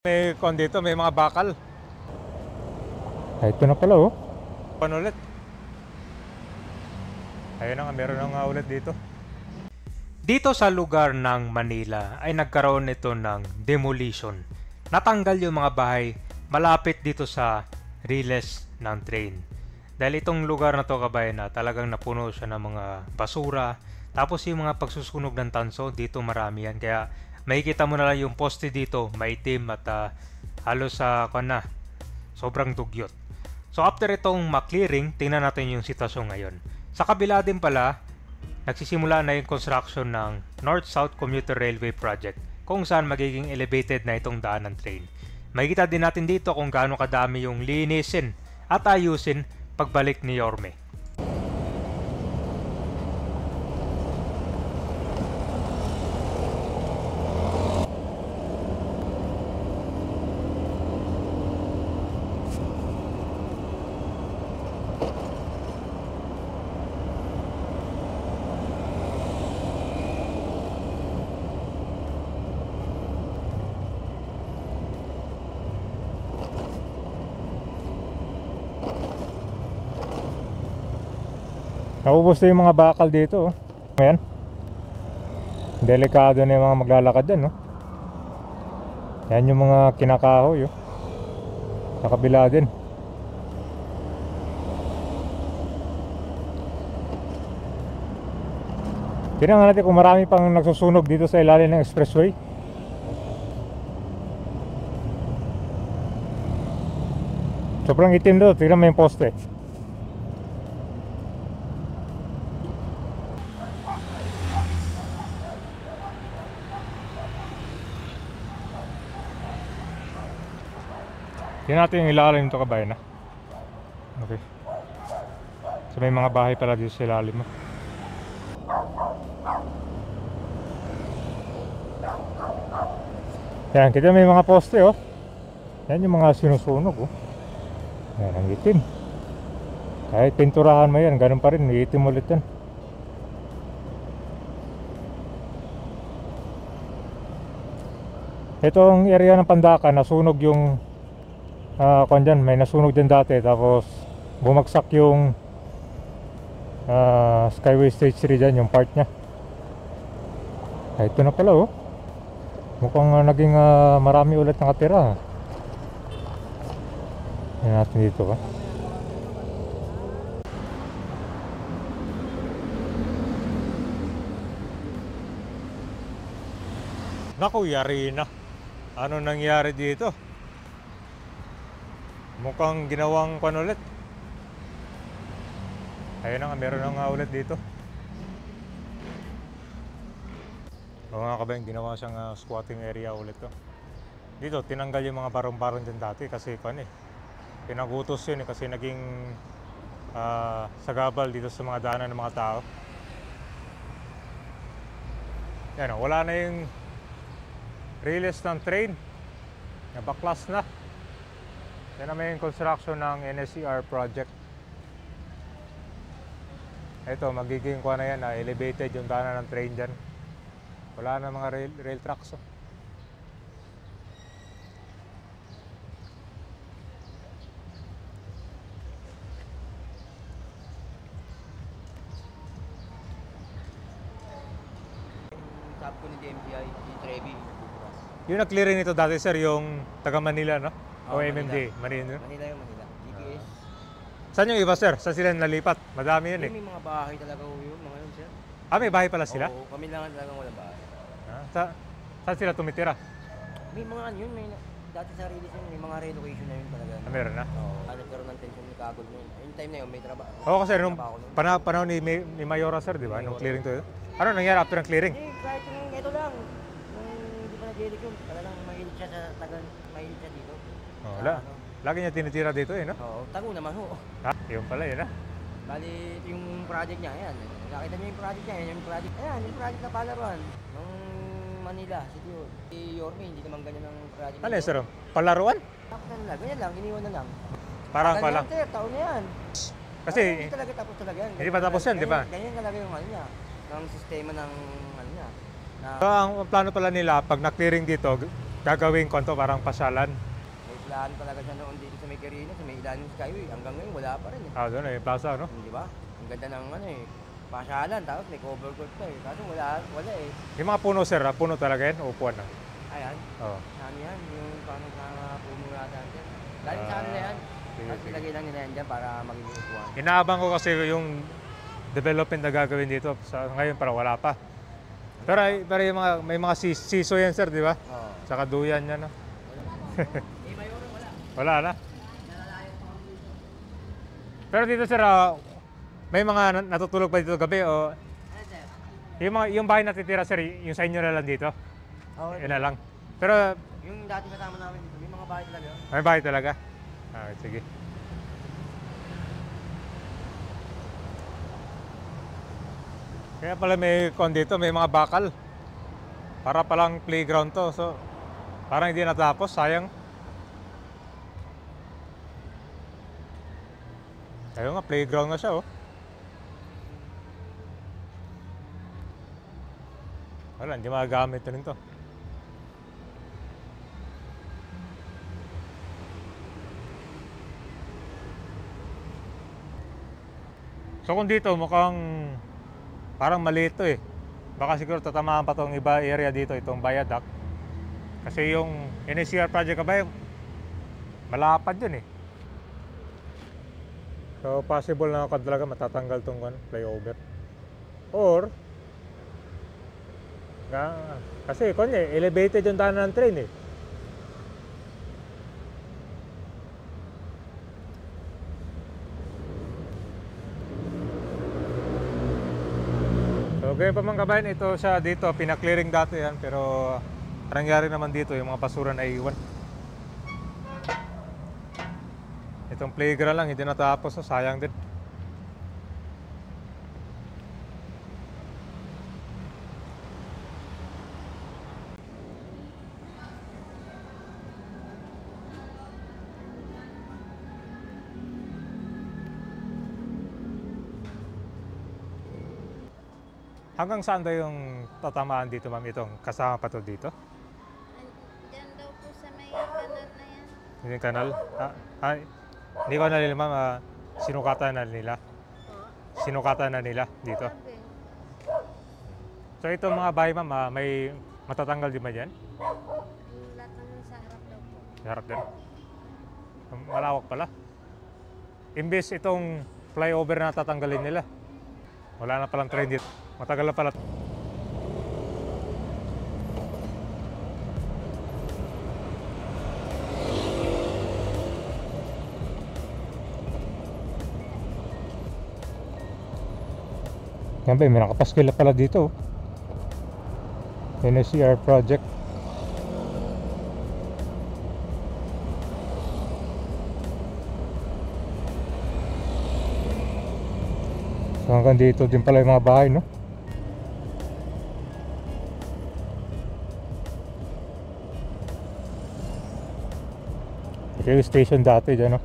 May kon dito, may mga bakal. Ay, ito na pala oh. Pan ulit. Ayun na nga, meron na nga ulit dito. Dito sa lugar ng Manila ay nagkaroon ito ng demolition. Natanggal yung mga bahay malapit dito sa riles ng train. Dahil itong lugar na to, kabayan, na talagang napuno siya ng mga basura. Tapos yung mga pagsusunog ng tanso, dito marami yan. Kaya makikita mo na lang yung poste dito, maitim at halos sobrang dugyot. So after itong maklearing, tingnan natin yung sitwasyon ngayon. Sa kabila din pala, nagsisimula na yung construction ng North-South Commuter Railway Project, kung saan magiging elevated na itong daan ng train. Makikita din natin dito kung gaano kadami yung linisin at ayusin pagbalik ni Yorme. Naubos na yung mga bakal dito oh. Ayan. Delikado na yung mga maglalakad dyan oh. Yan yung mga kinakahoy oh. Sa kabila din. Tingnan natin kung marami pang nagsusunog dito sa ilalim ng expressway. Sobrang itim doon. Tingnan mo yung poste. Tingnan natin yung ilalim nito, kabayan. Okay. So may mga bahay pala dito sa ilalim mo. Yan, kita may mga poste oh. Yan yung mga sinusunog oh. Yan, ang itim. Kahit pinturahan mo yan, ganun pa rin, itim ulit yan. Itong area ng Pandacan, nasunog yung dyan, may nasunog din dati. Tapos bumagsak yung Skyway Stage 3 dyan, yung part nya. Ay, ito na pala oh. Mukhang naging marami ulit nakatira. Yan natin dito ba. Naku, yari na. Ano nangyari dito? Mukhang ginawang pan ulit. Ayun na nga, meron na nga ulit dito. O nga kabayan, ginawa siyang squatting area ulit to. Dito, tinanggal yung mga barong-barong dyan dati kasi pinagutos yun kasi naging sagabal dito sa mga daanan ng mga tao. Yan o, wala na yung riles ng train. Nabaklas na. Yan na may construction ng NSCR project. Ito, magiging na yan, elevated yung daanan ng train dyan. Wala na mga rail tracks oh. Sabi ko ni DMCI, si Trevi. Yung na-clearing nito dati sir, yung taga Manila, no? O MMD, Manila yung Manila. GPS. Saan yung iba sir? Saan sila nalipat? Madami yun eh. May mga bahay talaga yun, mga yun sir. May bahay pala sila? Oo, kami lang talagang walang bahay. Saan sila tumitira? May mga ano yun, dati sa release yun, may mga relocation na yun talaga. Meron na? Oo, nagkaroon ng tension ni Kagod na yun. Yung time na yun, may trabaho. Oo kasi nung panahon ni Mayora sir, di ba? Nung clearing to yun. Ano nangyari after ng clearing? Kahit yung ito lang, nung hindi pa nag-edit yun, talagang mahilig siya sa tagal, mahilig siya dito. Wala. Lagi niya tinitira dito eh, no? Oo, tago naman ho. Yun pala yun ah. Bali, ito yung project niya, ayan. Nakita niyo yung project niya, ayan yung project. Ayan, yung project na palaruan. Nung Manila, si Yorme, hindi naman ganyan ang project. Ano yun sir? Palaruan? Ganyan lang, iniwan na lang. Parang pala. Ganyan, taon na yan. Kasi hindi talaga tapos talaga yan. hindi pa tapos yan, di ba? Ganyan talaga yung ano niya, ng sistema ng ano niya. So, ang plano pala nila, pag na-clearing dito, gagawin ko to parang pasyalan. May plano talaga siya noon dito sa may Quirino, sa may ilalim ng Skyway. Hanggang ngayon wala pa rin eh. Ah, doon eh, plaza, no? Di ba? Ang ganda ng ano eh. Pasyalan, tapos may cover court pa eh. Kaso wala eh. Yung mga puno, sir, puno talaga yan, upuan na. Ayan. Oo. Ano yan? Yung paano sa puno natin dyan. Galing sa kanila yan. Sige, Tapos sige. ilagay lang nila yan dyan para maging upuan. Inaabang ko kasi yung development na gagawin dito. Ngayon para wala pa. Pero yung mga, may mga siso yan, sir, di ba? Oo. Saka duyan yan, no? Eh, Mayoro wala. Wala na. Pero dito, sir, may mga natutulog pa dito gabi o Ano sir? yung bahay na titira, sir, yung sa inyo na lang dito. Oo. Yun na lang. Pero Yung dati kasama namin dito, may mga bahay talaga yun. may bahay talaga. Ah, sige. Kaya pala may kon dito, may mga bakal. Para palang playground to. So, parang hindi natapos, sayang. Ayun nga, playground na siya, oh. Wala, hindi magagamit rin to. So kung dito mukhang parang maliit to eh. Baka siguro tatamaan pa tong iba area dito, itong viaduct. Kasi yung NCR project ba yung malapad yun eh. So possible na ako talaga matatanggal tong flyover. Or kasi kunya elevated yung daanan ng train eh. So ganyan pa mga kabayan, ito siya dito, pinaklearing dati yan, pero nangyari naman dito yung mga basura na iwan. Itong playground lang, hindi natapos, so sayang din. Hanggang saan daw yung tatamaan dito, ma'am? Itong kasama pa to dito? Diyan daw po sa may kanal na yan. Yung kanal? Hindi ko nalila, ma'am. Sinukatan na nila. Po. Sinukatan na nila dito. Sabi. So itong mga bahay, ma'am, may matatanggal din ba dyan? Yung lahat ng sa harap daw po. Harap din. Malawak pala. Imbes itong flyover na tatanggalin nila. Wala na palang train dito. Matagal na pala. Yan ba, may nakapaskil na pala dito. NCR project. So hanggang dito din pala yung mga bahay, no? Ito yung station dati dyan, no?